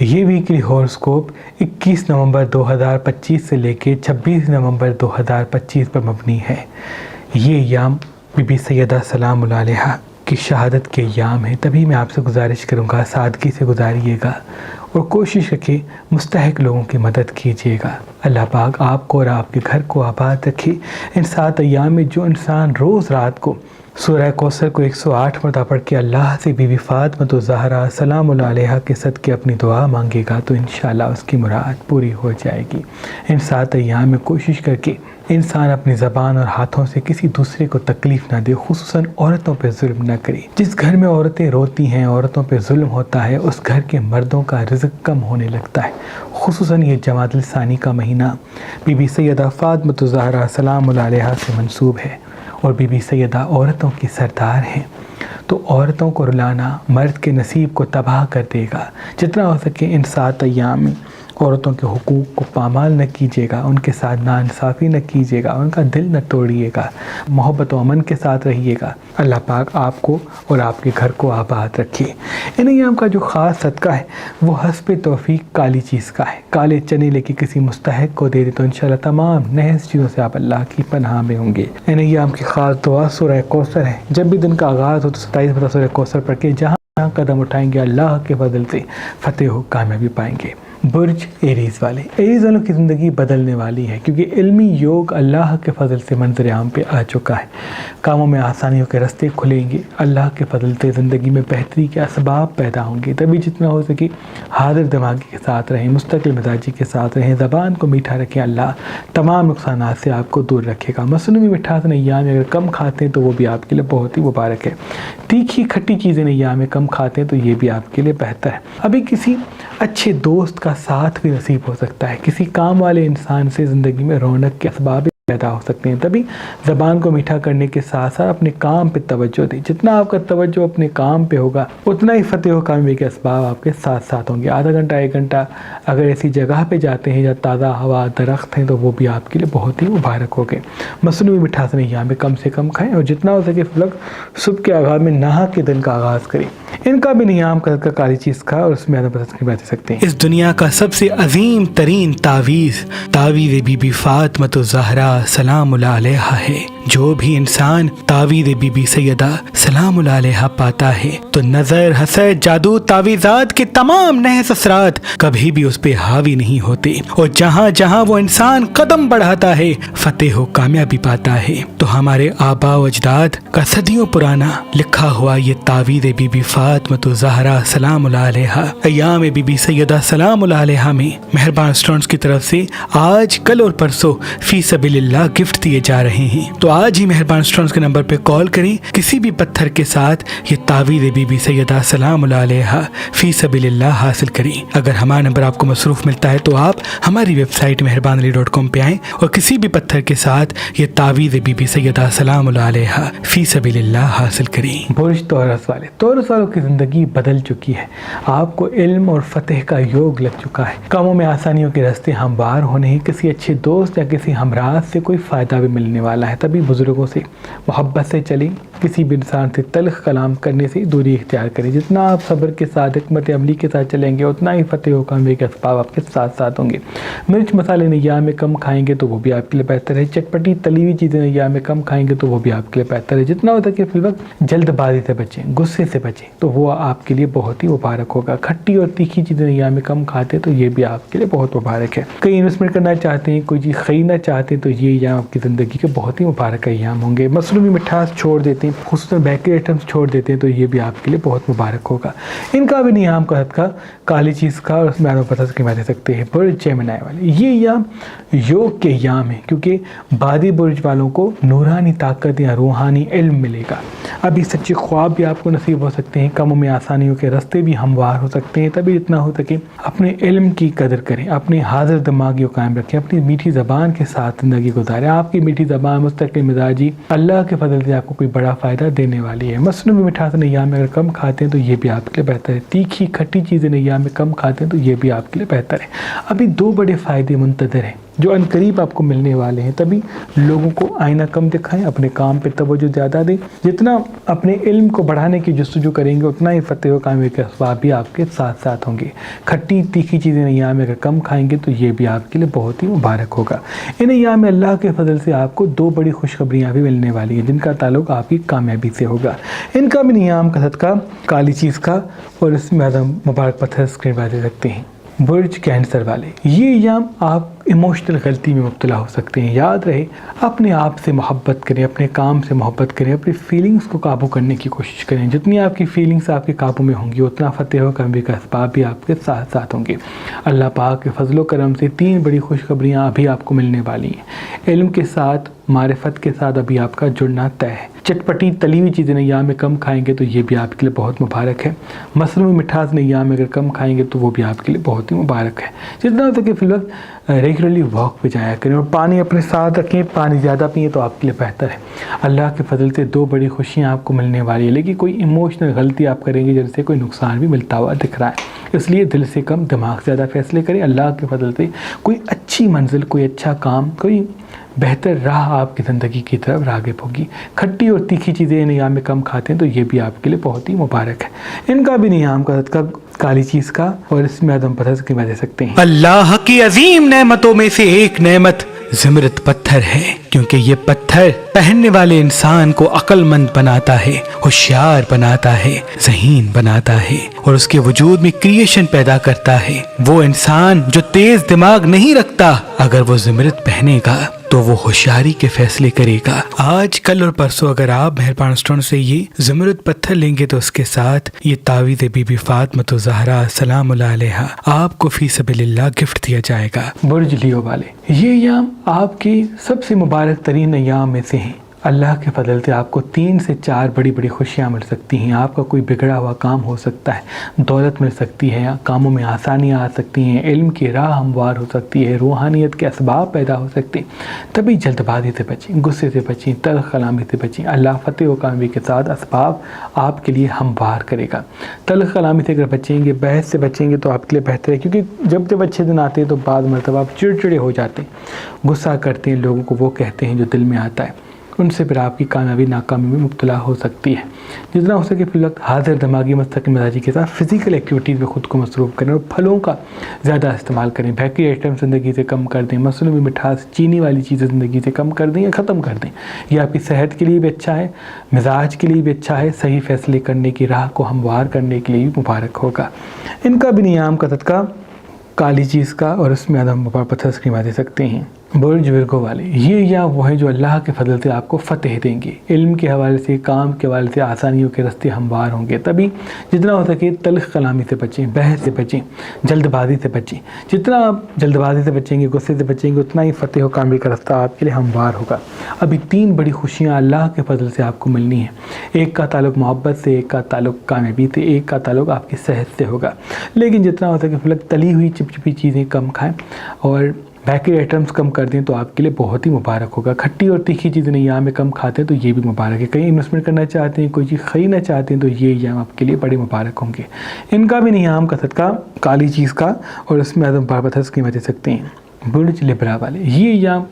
یہ ویکلی ہوراسکوپ 21 نومبر 2025 سے لے کے 26 نومبر 2025 پر مبنی ہے۔ یہ ایام بی بی سیدہ سلام اللہ علیہا کی شہادت کے ایام ہیں، تبھی میں آپ سے گزارش کروں گا سادگی سے گزاریے گا اور کوشش رکھیں مستحق لوگوں کی مدد کیجیے گا۔ اللہ پاک آپ کو اور آپ کے گھر کو آباد رکھے۔ ان 7 ایام میں جو انسان روز رات کو سورہ کوثر کو 108 مرتبہ پڑھ کے اللہ سے بی بی فاطمہ الزہرا سلام اللہ علیہا کے صدقے اپنی دعا مانگے گا تو انشاءاللہ اس کی مراد پوری ہو جائے گی۔ ان 7 ایام میں کوشش کر کے انسان اپنی زبان اور ہاتھوں سے کسی دوسرے کو تکلیف نہ دے، خصوصاً عورتوں پہ ظلم نہ کرے۔ جس گھر میں عورتیں روتی ہیں، عورتوں پہ ظلم ہوتا ہے، اس گھر کے مردوں کا رزق کم ہونے لگتا ہے۔ خصوصاً یہ جمادی الثانی کا مہینہ بی بی سیدہ فاطمہ الزہرا سلام اللہ علیہا سے منسوب ہے اور بی بی سیدہ عورتوں کی سردار ہیں، تو عورتوں کو رلانا مرد کے نصیب کو تباہ کر دے گا۔ جتنا ہو سکے ان 7 ایام میں عورتوں کے حقوق کو پامال نہ کیجیے گا، ان کے ساتھ ناانصافی نہ کیجیے گا، ان کا دل نہ توڑیے گا، محبت و امن کے ساتھ رہیے گا۔ اللہ پاک آپ کو اور آپ کے گھر کو آباد رکھے۔ ان ایام کا جو خاص صدقہ ہے وہ حسب توفیق کالی چیز کا ہے۔ کالے چنے لے کے کسی مستحق کو دے دے تو انشاءاللہ تمام نحس چیزوں سے آپ اللہ کی پناہ میں ہوں گے۔ ان ایام کی خاص دعا سورہ کوثر ہے۔ جب بھی دن کا آغاز ہو تو 27 مرتبہ سورہ کوثر پڑھ کے جہاں قدم اٹھائیں گے اللہ کے فضل سے فتح و کامیابی پائیں گے۔ برج ایریز والوں کی زندگی بدلنے والی ہے، کیونکہ علمی یوگ اللہ کے فضل سے منظر عام پہ آ چکا ہے۔ کاموں میں آسانیوں کے راستے کھلیں گے، اللہ کے فضل سے زندگی میں بہتری کے اسباب پیدا ہوں گے۔ تبھی جتنا ہو سکے حاضر دماغی کے ساتھ رہیں، مستقل مزاجی کے ساتھ رہیں، زبان کو میٹھا رکھیں، اللہ تمام نقصانات سے آپ کو دور رکھے گا۔ مصنوعی مٹھاس ایام اگر کم کھاتے ہیں تو وہ بھی آپ کے لیے بہت ہی مبارک ہے۔ تیکھی کھٹی چیزیں ایام میں کم کھاتے ہیں تو یہ بھی آپ کے لیے بہتر ہے۔ ابھی کسی اچھے دوست کا ساتھ بھی نصیب ہو سکتا ہے، کسی کام والے انسان سے زندگی میں رونق کے اسباب پیدا ہو سکتے ہیں۔ تبھی زبان کو میٹھا کرنے کے ساتھ ساتھ اپنے کام پہ توجہ دیں۔ جتنا آپ کا توجہ اپنے کام پہ ہوگا اتنا ہی فتح و کامیابی کے اسباب آپ کے ساتھ ساتھ ہوں گے۔ آدھا گھنٹہ 1 گھنٹہ اگر ایسی جگہ پہ جاتے ہیں جہاں تازہ ہوا درخت ہیں تو وہ بھی آپ کے لیے بہت ہی مبارک ہوگے۔ مصنوعی مٹھاس یہاں پہ کم سے کم کھائیں اور جتنا ہو سکے صبح کے آغاز میں نہا کے دن کا آغاز کریں۔ ان کا بھی نیام کا کالی چیز کا اور اس میں بتا سکتے ہیں۔ اس دنیا کا سب سے عظیم ترین تعویذ بی بی فاطمہ الزہرا سلام اللہ علیہا ہے۔ جو بھی انسان تعویذ بی بی سیدہ سلام اللہ علیہا پاتا ہے تو نظر، حسد، جادو، تعویذات کے تمام نحس اثرات کبھی بھی اس پہ حاوی نہیں ہوتے، اور جہاں جہاں وہ انسان قدم بڑھاتا ہے فتح و کامیابی پاتا ہے۔ تو ہمارے آباء و اجداد کا صدیوں پرانا لکھا ہوا یہ تعویذ بی بی فاطمہ الزہرا سلام اللہ علیہا ایام بی بی سیدہ سلام اللہ علیہا میں مہربان اسٹوڈنٹس کی طرف سے آج، کل اور پرسوں فی سبیل اللہ گفٹ دیے جا رہے ہیں۔ تو آج ہی مہربان اسٹوڈنٹس کے نمبر پہ کال کریں، کسی بھی پتھر کے ساتھ یہ تعویذ بی بی سیدہ سلام اللہ علیہا فی سبیل اللہ حاصل کریں۔ اگر ہمارا نمبر آپ کو مصروف ملتا ہے تو آپ ہماری ویب سائٹ mehrabanali.com پہ آئیں اور کسی بھی پتھر کے ساتھ یہ تعویذ بی بی سیدہ سلام اللہ علیہا فی سبیل اللہ حاصل کریں۔ برج توراس والوں کی زندگی بدل چکی ہے۔ آپ کو علم اور فتح کا یوگ لگ چکا ہے۔ کاموں میں آسانیوں کے راستے ہموار ہونے ہیں، کسی اچھے دوست یا کسی ہمراز سے کوئی فائدہ بھی ملنے والا ہے۔ تبھی بزرگوں سے محبت سے چلیں، کسی بھی انسان سے تلخ کلام کرنے سے دوری اختیار کریں۔ جتنا آپ صبر کے ساتھ حکمت عملی کے ساتھ چلیں گے اتنا ہی فتح و کامیابی کے اسباب آپ کے ساتھ ساتھ ہوں گے۔ مرچ مسالے ایام میں کم کھائیں گے تو وہ بھی آپ کے لیے بہتر ہے۔ چٹپٹی تلی ہوئی چیزیں ایام میں کم کھائیں گے تو وہ بھی آپ کے لیے بہتر ہے۔ جتنا ہو سکے فی الوقت جلد بازی سے بچیں، غصے سے بچیں تو وہ آپ کے لیے بہت ہی مبارک ہوگا۔ کھٹی اور تیکھی چیزیں ایام میں کم کھاتے تو یہ بھی آپ کے لیے بہت مبارک ہے۔ کہیں انویسٹمنٹ کرنا چاہتے ہیں، کوئی چیز خریدنا چاہتے ہیں تو یہ ایام آپ کی زندگی کے بہت ہی مبارک ایام ہوں گے۔ مصنوعی مٹھاس چھوڑ دیتے ہیں، خصوصاً بیکری آئٹمس چھوڑ دیتے ہیں تو یہ بھی آپ کے لیے بہت مبارک ہوگا۔ ان کا بھی نیام کا صدقہ کالی چیز کا اور اس میں آپ بتا سکتے ہیں۔ برج جیمنائی والے یہ ایام یوگ کے ایام ہیں، کیونکہ بادی برج والوں کو نورانی طاقت یا روحانی علم ملے گا۔ ابھی سچے خواب بھی آپ کو نصیب ہو سکتے ہیں، کاموں میں آسانیوں کے راستے بھی ہموار ہو سکتے ہیں۔ تبھی جتنا ہو سکے اپنے علم کی قدر کریں، اپنے حاضر دماغی کو قائم رکھیں، اپنی میٹھی زبان کے ساتھ زندگی گزاریں۔ آپ کی میٹھی زبان مستقل مزاجی اللہ کے فضل سے آپ کو کوئی بڑا فائدہ دینے والی ہے۔ مصنوعی مٹھاس ایام میں اگر کم کھاتے ہیں تو یہ بھی آپ کے لیے بہتر ہے۔ تیکھی کھٹی چیزیں ایام میں کم کھاتے ہیں تو یہ بھی آپ کے لیے بہتر ہے۔ ابھی 2 بڑے فائدے منتظر ہیں جو عنقریب آپ کو ملنے والے ہیں. تبھی لوگوں کو آئینہ کم دکھائیں, اپنے کام پہ توجہ زیادہ دیں. جتنا اپنے علم کو بڑھانے کی جستجو کریں گے اتنا ہی فتح و کامیابی کے اسباب بھی آپ کے ساتھ ساتھ ہوں گے. کھٹی تیکھی چیزیں ایام میں اگر کم کھائیں گے تو یہ بھی آپ کے لیے بہت ہی مبارک ہوگا. ان ایام میں اللہ کے فضل سے آپ کو 2 بڑی خوشخبریاں بھی ملنے والی ہیں جن کا تعلق آپ کی کامیابی سے ہوگا. ان کا بھی ایام کا صدقہ کالی چیز کا اور اس میں زیادہ مبارک پتھر اسکرین پر دے سکتے ہیں. برج کینسر والے, یہ ایام آپ ایموشنل غلطی میں مبتلا ہو سکتے ہیں. یاد رہے اپنے آپ سے محبت کریں, اپنے کام سے محبت کریں, اپنی فیلنگز کو قابو کرنے کی کوشش کریں. جتنی آپ کی فیلنگز آپ کے قابو میں ہوں گی اتنا فتح و کامیابی کا اسباب بھی آپ کے ساتھ ساتھ ہوں گے. اللہ پاک کے فضل و کرم سے 3 بڑی خوشخبریاں ابھی آپ کو ملنے والی ہیں. علم کے ساتھ, معرفت کے ساتھ ابھی آپ کا جڑنا طے ہے. چٹپٹی تلی ہوئی چیزیں ایام میں کم کھائیں گے تو یہ بھی آپ کے لیے بہت مبارک ہے. مصنوعی مٹھاس ایام میں اگر کم کھائیں گے تو وہ بھی آپ کے لیے بہت ہی مبارک ہے. جتنا ہو سکے فی الوقت ریگولرلی واک پہ جایا کریں اور پانی اپنے ساتھ رکھیں. پانی زیادہ پئیں تو آپ کے لیے بہتر ہے. اللہ کے فضل سے 2 بڑی خوشیاں آپ کو ملنے والی ہے, لیکن کوئی ایموشنل غلطی آپ کریں گے جن سے کوئی نقصان بھی ملتا ہوا دکھ رہا ہے. اس لیے دل سے کم دماغ سے زیادہ فیصلے کریں. اللہ کے فضل سے کوئی اچھی منزل, کوئی اچھا کام, کوئی بہتر راہ آپ کی زندگی کی طرف راغب ہوگی. کھٹی اور تیکھی چیزیں ان ایام میں کم کھاتے ہیں تو یہ بھی آپ کے لیے بہت ہی مبارک ہے. ان کا بھی ایام کا صدقہ کالی چیز کا اور اس میں عدم پتھر کی دے سکتے ہیں. اللہ کی عظیم نعمتوں میں سے ایک نعمت زمرد پتھر ہے, کیونکہ یہ پتھر پہننے والے انسان کو عقل مند بناتا ہے, ہوشیار بناتا ہے, ذہین بناتا ہے اور اس کے وجود میں کریشن پیدا کرتا ہے. وہ انسان جو تیز دماغ نہیں رکھتا, اگر وہ زمرد پہنے گا تو وہ ہوشیاری کے فیصلے کرے گا. آج کل اور پرسوں اگر آپ مہربان اسٹون سے یہ زمرد پتھر لیں گے تو اس کے ساتھ یہ تعویذ بی بی فاطمہ الزہرا سلام اللہ علیہا آپ کو فی سبیل اللہ گفٹ دیا جائے گا. برج لیو والے, یہ ایام آپ کی سب سے مبارک ترین ایام میں سے ہیں. اللہ کے فضل سے آپ کو 3 سے 4 بڑی بڑی خوشیاں مل سکتی ہیں. آپ کا کوئی بگڑا ہوا کام ہو سکتا ہے, دولت مل سکتی ہے, کاموں میں آسانیاں آ سکتی ہیں, علم کی راہ ہموار ہو سکتی ہے, روحانیت کے اسباب پیدا ہو سکتے ہیں. تبھی جلد بازی سے بچیں, غصے سے بچیں, تلخ کلامی سے بچیں. اللہ فتح و کامیابی کے ساتھ اسباب آپ کے لیے ہموار کرے گا. تلخ کلامی سے اگر بچیں گے, بحث سے بچیں گے تو آپ کے لیے بہتر ہے, کیونکہ جب اچھے دن آتے ہیں تو بعض مرتبہ آپ چڑچڑے ہو جاتے ہیں, غصہ کرتے ہیں, لوگوں کو وہ کہتے ہیں جو دل میں آتا ہے. ان سے پھر آپ کی کامیابی ناکامی میں مبتلا ہو سکتی ہے. جتنا ہو سکے فی الوقت حاضر دماغی مستقل مزاجی کے ساتھ فزیکل ایکٹیویٹیز میں خود کو مصروف کریں اور پھلوں کا زیادہ استعمال کریں. بیکری آئٹم زندگی سے کم کر دیں, مصنوعی مٹھاس چینی والی چیزیں زندگی سے کم کر دیں یا ختم کر دیں. یہ آپ کی صحت کے لیے بھی اچھا ہے, مزاج کے لیے بھی اچھا ہے, صحیح فیصلے کرنے کی راہ کو ہموار کرنے کے لیے بھی مبارک ہوگا. ان کا بھی نیام کا صدقہ کالی چیز کا اور اس میں عدم مبارک پتھر اسکرین دے سکتے ہیں. برج ورگو والے, یہ یا وہ ہیں جو اللہ کے فضل سے آپ کو فتح دیں گے. علم کے حوالے سے, کام کے حوالے سے آسانیوں کے راستے ہموار ہوں گے. تبھی جتنا ہو سکے تلخ کلامی سے بچیں, بحث سے بچیں, جلد بازی سے بچیں. جتنا آپ جلد بازی سے بچیں گے, غصے سے بچیں گے, اتنا ہی فتح و کامیابی کا راستہ آپ کے لیے ہموار ہوگا. ابھی 3 بڑی خوشیاں اللہ کے فضل سے آپ کو ملنی ہیں. ایک کا تعلق محبت سے, ایک کا تعلق کامیابی سے, ایک کا تعلق آپ کی صحت سے ہوگا. لیکن جتنا ہو سکے فی الوقت تلی ہوئی چپچپی چیزیں کم کھائیں اور بیکری آئٹمس کم کر دیں تو آپ کے لیے بہت ہی مبارک ہوگا. کھٹی اور تیکھی چیزیں ایام میں کم کھاتے ہیں تو یہ بھی مبارک ہے. کہیں انویسٹمنٹ کرنا چاہتے ہیں, کوئی چیز خریدنا چاہتے ہیں تو یہ ایام آپ کے لیے بڑے مبارک ہوں گے. ان کا بھی ایام کا صدقہ کالی چیز کا اور اس میں عدم پتھر کی دے سکتے ہیں. برج لبرا والے, یہ ایام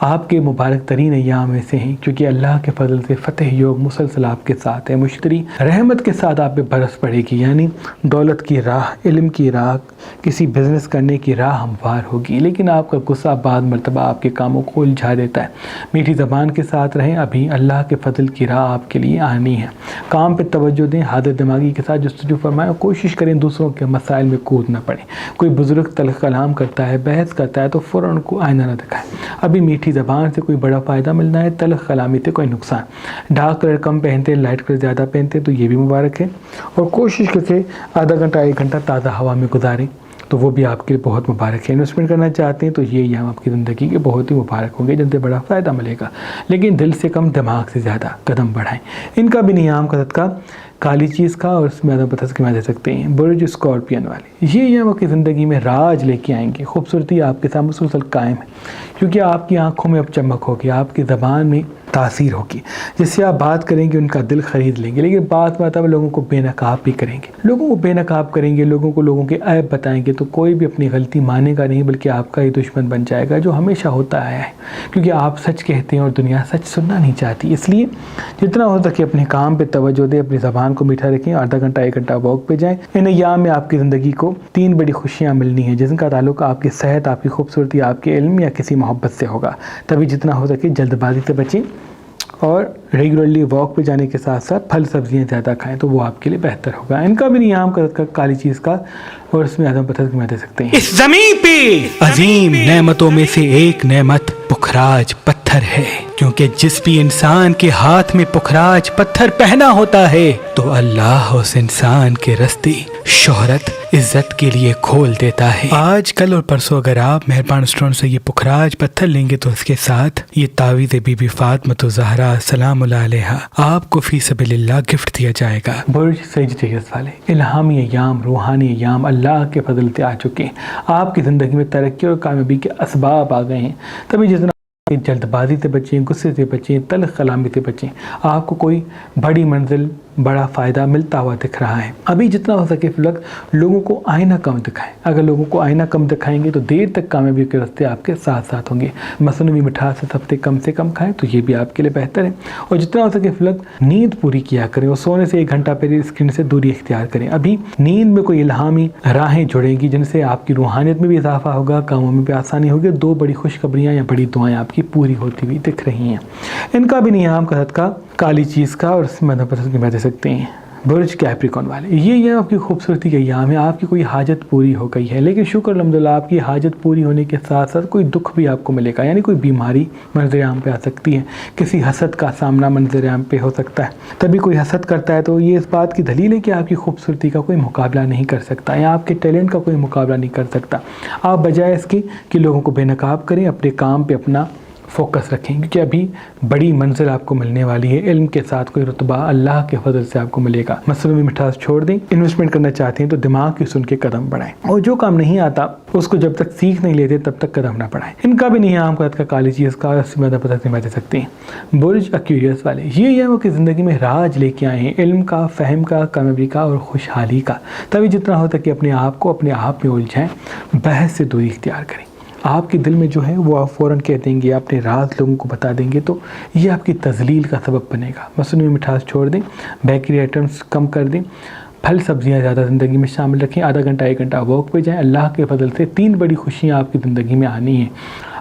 آپ کے مبارک ترین ایام میں سے ہیں, کیونکہ اللہ کے فضل سے فتح یوگ مسلسل آپ کے ساتھ ہے. مشتری رحمت کے ساتھ آپ پہ برس پڑے گی, یعنی دولت کی راہ, علم کی راہ, کسی بزنس کرنے کی راہ ہموار ہوگی. لیکن آپ کا غصہ بعض مرتبہ آپ کے کاموں کو الجھا دیتا ہے. میٹھی زبان کے ساتھ رہیں, ابھی اللہ کے فضل کی راہ آپ کے لیے آنی ہے. کام پہ توجہ دیں, حاضر دماغی کے ساتھ جستجو فرمائیں اور کوشش کریں دوسروں کے مسائل میں کود نہ پڑیں. کوئی بزرگ تلخ کلام کرتا ہے, بحث کرتا ہے تو فوراً ان کو آئینہ نہ دکھائیں. ابھی میٹھی زبان سے کوئی بڑا فائدہ ملنا ہے, تلخ کلامی سے کوئی نقصان. ڈارک کلر کم پہنتے, لائٹ کلر زیادہ پہنتے تو یہ بھی مبارک ہے. اور کوشش کر کے آدھا گھنٹہ 1 گھنٹہ تازہ ہوا میں گزاریں تو وہ بھی آپ کے لیے بہت مبارک ہے. انویسٹمنٹ کرنا چاہتے ہیں تو یہ ایام آپ کی زندگی کے بہت ہی مبارک ہوں گے, جن سے بڑا فائدہ ملے گا. لیکن دل سے کم دماغ سے زیادہ قدم بڑھائیں. ان کا بھی ایام کا صدقہ کالی چیز کا اور اس میں عدم پتھر کی دے سکتے ہیں. برج اسکارپین والے, یہ ایام آپ کی زندگی میں راج لے کے آئیں گے. خوبصورتی آپ کے ساتھ مسلسل قائم ہے, کیونکہ آپ کی آنکھوں میں اب چمک ہوگی, آپ کی زبان میں تاثیر ہوگی، جس سے آپ بات کریں گے ان کا دل خرید لیں گے، لیکن بات مطلب لوگوں کو بے نقاب بھی کریں گے، لوگوں کو بے نقاب کریں گے، لوگوں کو لوگوں کے عیب بتائیں گے، تو کوئی بھی اپنی غلطی مانے گا نہیں بلکہ آپ کا ہی دشمن بن جائے گا، جو ہمیشہ ہوتا آیا ہے، کیونکہ آپ سچ کہتے ہیں اور دنیا سچ سننا نہیں چاہتی۔ اس لیے جتنا ہو سکے اپنے کام پہ توجہ دیں، اپنی زبان کو میٹھا رکھیں، آدھا گھنٹہ 1 گھنٹہ واک پہ جائیں۔ ان ایام میں آپ کی زندگی کو 3 بڑی خوشیاں ملنی ہیں، جن کا تعلق آپ کی صحت، آپ کی خوبصورتی، آپ کے علم یا کسی محبت سے ہوگا۔ تبھی جتنا ہو سکے جلد بازی سے بچیں اور ریگولرلی واک پہ جانے کے ساتھ ساتھ پھل سبزیاں زیادہ کھائیں، تو وہ آپ کے لیے بہتر ہوگا۔ ان کا بھی نیام کا کالی چیز کا، اور اس میں اعظم پتھر کی دے سکتے ہیں۔ اس زمین پہ عظیم نعمتوں میں سے ایک نعمت پخراج پتھر ہے، کیونکہ جس بھی انسان کے ہاتھ میں پخراج پتھر پہنا ہوتا ہے تو اللہ اس انسان کے راستے شہرت، عزت کے لیے کھول دیتا ہے۔ آج کل اور پرسوں اگر آپ مہربان اسٹون سے یہ پخراج پتھر لیں گے تو اس کے ساتھ یہ تعویذ بی بی فاطمہ الزہرا سلام اللہ علیہا آپ کو فی سبیل اللہ گفٹ دیا جائے گا۔ برج سیجیٹیس والے الہامی ایام، روحانی ایام اللہ کے فضل سے آ چکے ہیں، آپ کی زندگی میں ترقی اور کامیابی کے اسباب آ گئے ہیں۔ تبھی جتنا جلد بازی سے بچیں، غصے سے بچیں، تلخ کلامی سے بچیں، آپ کو کوئی بڑی منزل، بڑا فائدہ ملتا ہوا دکھ رہا ہے۔ ابھی جتنا ہو سکے فی الوقت لوگوں کو آئینہ کم دکھائیں، اگر لوگوں کو آئینہ کم دکھائیں گے تو دیر تک کامیابی کے راستے آپ کے ساتھ ساتھ ہوں گے۔ مصنوعی مٹھاس سے کم کھائیں تو یہ بھی آپ کے لیے بہتر ہے، اور جتنا ہو سکے فی الوقت نیند پوری کیا کریں، اور سونے سے 1 گھنٹہ پہلے اسکرین سے دوری اختیار کریں۔ ابھی نیند میں کوئی الہامی راہیں جڑیں گی جن سے آپ کی روحانیت میں بھی اضافہ ہوگا، کاموں میں بھی آسانی ہوگی، 2 بڑی خوشخبریاں یا بڑی دعائیں آپ کی پوری ہوتی ہوئی دکھ رہی ہیں۔ ان کا بھی نیام کا صدقہ کالی چیز کا، اور اس میں پسند کی دے سکتے ہیں۔ برج کیپریکون والے یہ آپ کی خوبصورتی کا ایام ہے، آپ کی کوئی حاجت پوری ہو گئی ہے، لیکن شکر الحمدللہ آپ کی حاجت پوری ہونے کے ساتھ ساتھ کوئی دکھ بھی آپ کو ملے گا، یعنی کوئی بیماری منظر عام پہ آ سکتی ہے، کسی حسد کا سامنا منظر عام پہ ہو سکتا ہے۔ تبھی کوئی حسد کرتا ہے تو یہ اس بات کی دلیل ہے کہ آپ کی خوبصورتی کا کوئی مقابلہ نہیں کر سکتا، یا آپ کے ٹیلنٹ کا کوئی مقابلہ نہیں کر سکتا۔ آپ بجائے اس کی کہ لوگوں کو بے نقاب کریں، اپنے کام پہ اپنا فوکس رکھیں، کیونکہ ابھی بڑی منزل آپ کو ملنے والی ہے، علم کے ساتھ کوئی رتبہ اللہ کے فضل سے آپ کو ملے گا۔ مصنوعی مٹھاس چھوڑ دیں، انویسٹمنٹ کرنا چاہتے ہیں تو دماغ کی سن کے قدم بڑھائیں، اور جو کام نہیں آتا اس کو جب تک سیکھ نہیں لیتے تب تک قدم نہ بڑھائیں۔ ان کا بھی نیام کا کالی چیز کا، اس سے زیادہ پتہ دے سکتے ہیں۔ برج ایکویریس والے یہ وہ کہ زندگی میں راج لے کے آئے ہیں، علم کا، فہم کا، کامیابی کا اور خوشحالی کا۔ تبھی جتنا ہوتا کہ اپنے آپ کو اپنے آپ میں الجھائیں، بحث سے دوری اختیار کریں۔ آپ کے دل میں جو ہے وہ آپ فوراً کہہ دیں گے، اپنے راز لوگوں کو بتا دیں گے، تو یہ آپ کی تذلیل کا سبب بنے گا۔ مصنوعی مٹھاس چھوڑ دیں، بیکری آئٹمس کم کر دیں، پھل سبزیاں زیادہ زندگی میں شامل رکھیں، آدھا گھنٹہ 1 گھنٹہ واک پہ جائیں۔ اللہ کے فضل سے 3 بڑی خوشیاں آپ کی زندگی میں آنی ہیں۔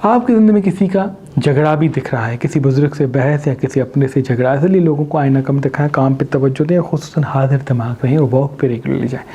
آپ کی زندگی میں کسی کا جھگڑا بھی دکھ رہا ہے، کسی بزرگ سے بحث یا کسی اپنے سے جھگڑا، اس لیے لوگوں کو آئینہ کم دکھائیں، کام پہ توجہ دیں، خصوصاً حاضر دماغ رہیں اور واک پہ ریگولرلی جائیں۔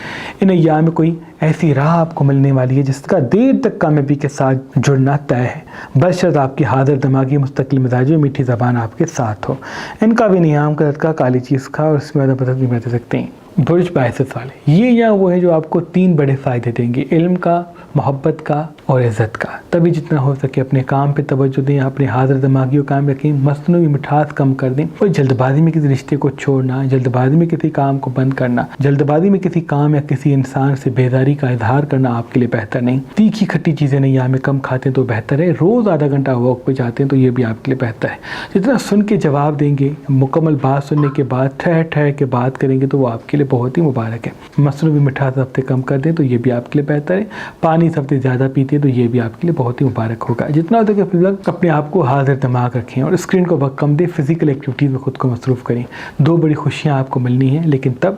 ان ایام میں کوئی ایسی راہ آپ کو ملنے والی ہے جس کا دیر تک کامیابی کے ساتھ جڑنا طے ہے، بشرط آپ کی حاضر دماغی، مستقل مزاجی اور میٹھی زبان آپ کے ساتھ ہو۔ ان کا بھی نیام کا صدقہ کالی چیز کا، اور اس میں زیادہ پتہ بھی دے سکتے ہیں۔ برج بائسس والے یہ وہ ہے جو آپ کو 3 بڑے فائدے دیں گے، علم کا، محبت کا اور عزت کا۔ تبھی جتنا ہو سکے اپنے کام پہ توجہ دیں، اپنے حاضر دماغی کو کام رکھیں، مصنوعی مٹھاس کم کر دیں، اور جلد بازی میں کسی رشتے کو چھوڑنا، جلد بازی میں کسی کام کو بند کرنا، جلد بازی میں کسی کام یا کسی انسان سے بیزاری کا اظہار کرنا آپ کے لیے بہتر نہیں۔ تیکھی کھٹی چیزیں نہیں یا میں کم کھاتے ہیں تو بہتر ہے، روز آدھا گھنٹہ واک پہ جاتے ہیں تو یہ بھی آپ کے لیے بہتر ہے۔ جتنا سن کے جواب دیں گے، مکمل بات سننے کے بعد ٹھہر کے بات کریں گے تو وہ آپ کے لیے بہت ہی مبارک ہے۔ مصنوعی مٹھاس ہفتے کم کر دیں تو یہ بھی آپ کے لیے بہتر ہے۔ پانی ہفتے زیادہ پیتے ہیں تو یہ بھی آپ کے لیے بہت ہی مبارک ہوگا۔ جتنا ہوتا ہے کہ اپنے آپ کو حاضر دماغ رکھیں اور اسکرین کو وقت کم دیں، فزیکل ایکٹیویٹیز میں خود کو مصروف کریں۔ 2 بڑی خوشیاں آپ کو ملنی ہیں، لیکن تب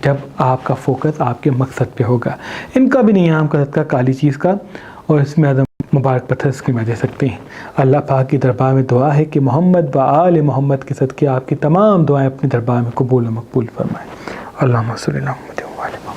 جب آپ کا فوکس آپ کے مقصد پہ ہوگا۔ ان کا بھی نیام کا صدقہ کالی چیز کا، اور اس میں مبارک پتھر اسکرین میں دے سکتے ہیں۔ اللہ پاک کی دربار میں دعا ہے کہ محمد و آل محمد کے صدقے آپ کی تمام دعائیں اپنے دربار میں قبول و مقبول فرمائیں۔ اللہم صلی علی محمد و آل محمد۔